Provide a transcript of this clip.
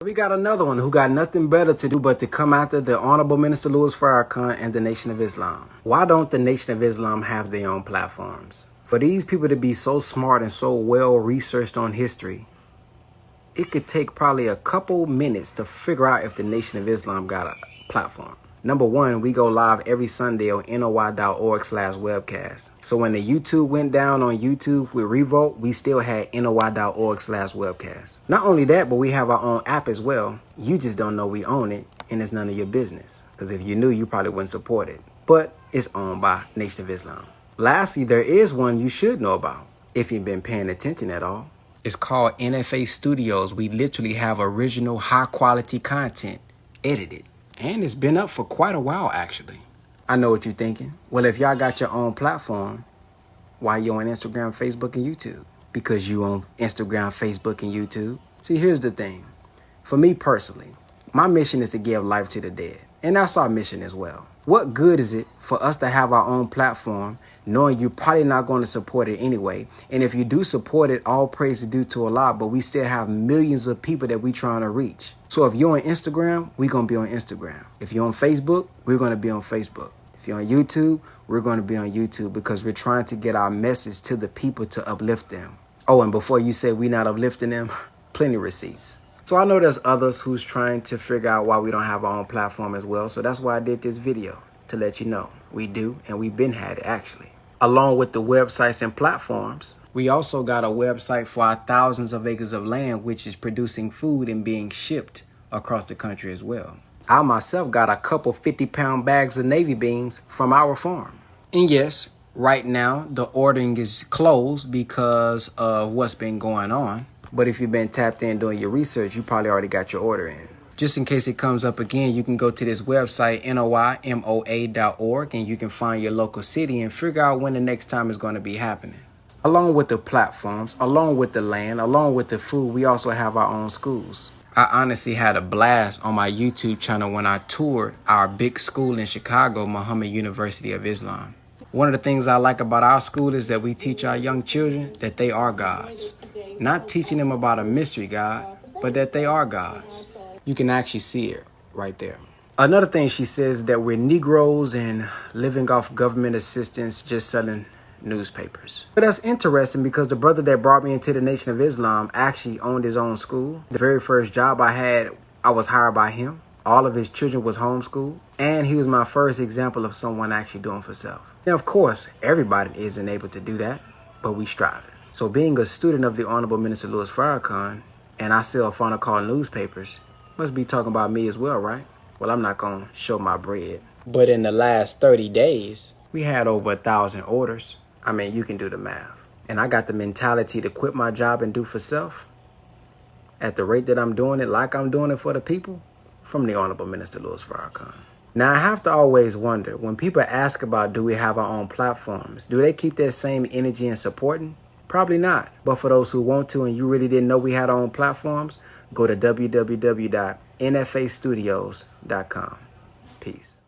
We got another one who got nothing better to do but to come after the Honorable Minister Louis Farrakhan and the Nation of Islam. Why don't the Nation of Islam have their own platforms? For these people to be so smart and so well researched on history, it could take probably a couple minutes to figure out if the Nation of Islam got a platform. Number one, we go live every Sunday on NOI.org/webcast. So when the YouTube went down on YouTube with Revolt, we still had NOI.org/webcast. Not only that, but we have our own app as well. You just don't know we own it, and it's none of your business. Because if you knew, you probably wouldn't support it. But it's owned by Nation of Islam. Lastly, there is one you should know about, if you've been paying attention at all. It's called NFA Studios. We literally have original high quality content edited. And it's been up for quite a while, actually. I know what you're thinking. Well, if y'all got your own platform, why you on Instagram, Facebook, and YouTube? Because you on Instagram, Facebook, and YouTube. See, here's the thing. For me personally, my mission is to give life to the dead. And that's our mission as well. What good is it for us to have our own platform, knowing you're probably not going to support it anyway? And if you do support it, all praise is due to Allah, but we still have millions of people that we trying to reach. So if you're on Instagram, we're going to be on Instagram. If you're on Facebook, we're going to be on Facebook. If you're on YouTube, we're going to be on YouTube because we're trying to get our message to the people to uplift them. Oh, and before you say we're not uplifting them, plenty of receipts. So I know there's others who's trying to figure out why we don't have our own platform as well. So that's why I did this video, to let you know. We do, and we've been had it actually. Along with the websites and platforms, we also got a website for our thousands of acres of land, which is producing food and being shipped across the country as well. I myself got a couple 50-pound bags of Navy beans from our farm. And yes, right now the ordering is closed because of what's been going on. But if you've been tapped in doing your research, you probably already got your order in. Just in case it comes up again, you can go to this website, NOIMOA.org, and you can find your local city and figure out when the next time is going to be happening. Along with the platforms, along with the land, along with the food, we also have our own schools. I honestly had a blast on my YouTube channel when I toured our big school in Chicago, Muhammad University of Islam. One of the things I like about our school is that we teach our young children that they are gods. Not teaching them about a mystery God, but that they are gods. You can actually see it right there. Another thing she says that we're Negroes and living off government assistance, just selling newspapers. But that's interesting because the brother that brought me into the Nation of Islam actually owned his own school. The very first job I had, I was hired by him. All of his children was homeschooled. And he was my first example of someone actually doing for self. Now, of course, everybody isn't able to do that, but we striving. So being a student of the Honorable Minister Louis Farrakhan, and I sell Final Call newspapers, must be talking about me as well, right? Well, I'm not going to show my bread. But in the last 30 days, we had over 1,000 orders. I mean, you can do the math. And I got the mentality to quit my job and do for self at the rate that I'm doing it, like I'm doing it for the people, from the Honorable Minister Louis Farrakhan. Now, I have to always wonder, when people ask about do we have our own platforms, do they keep that same energy and supporting? Probably not. But for those who want to and you really didn't know we had our own platforms, go to www.nfastudios.com. Peace.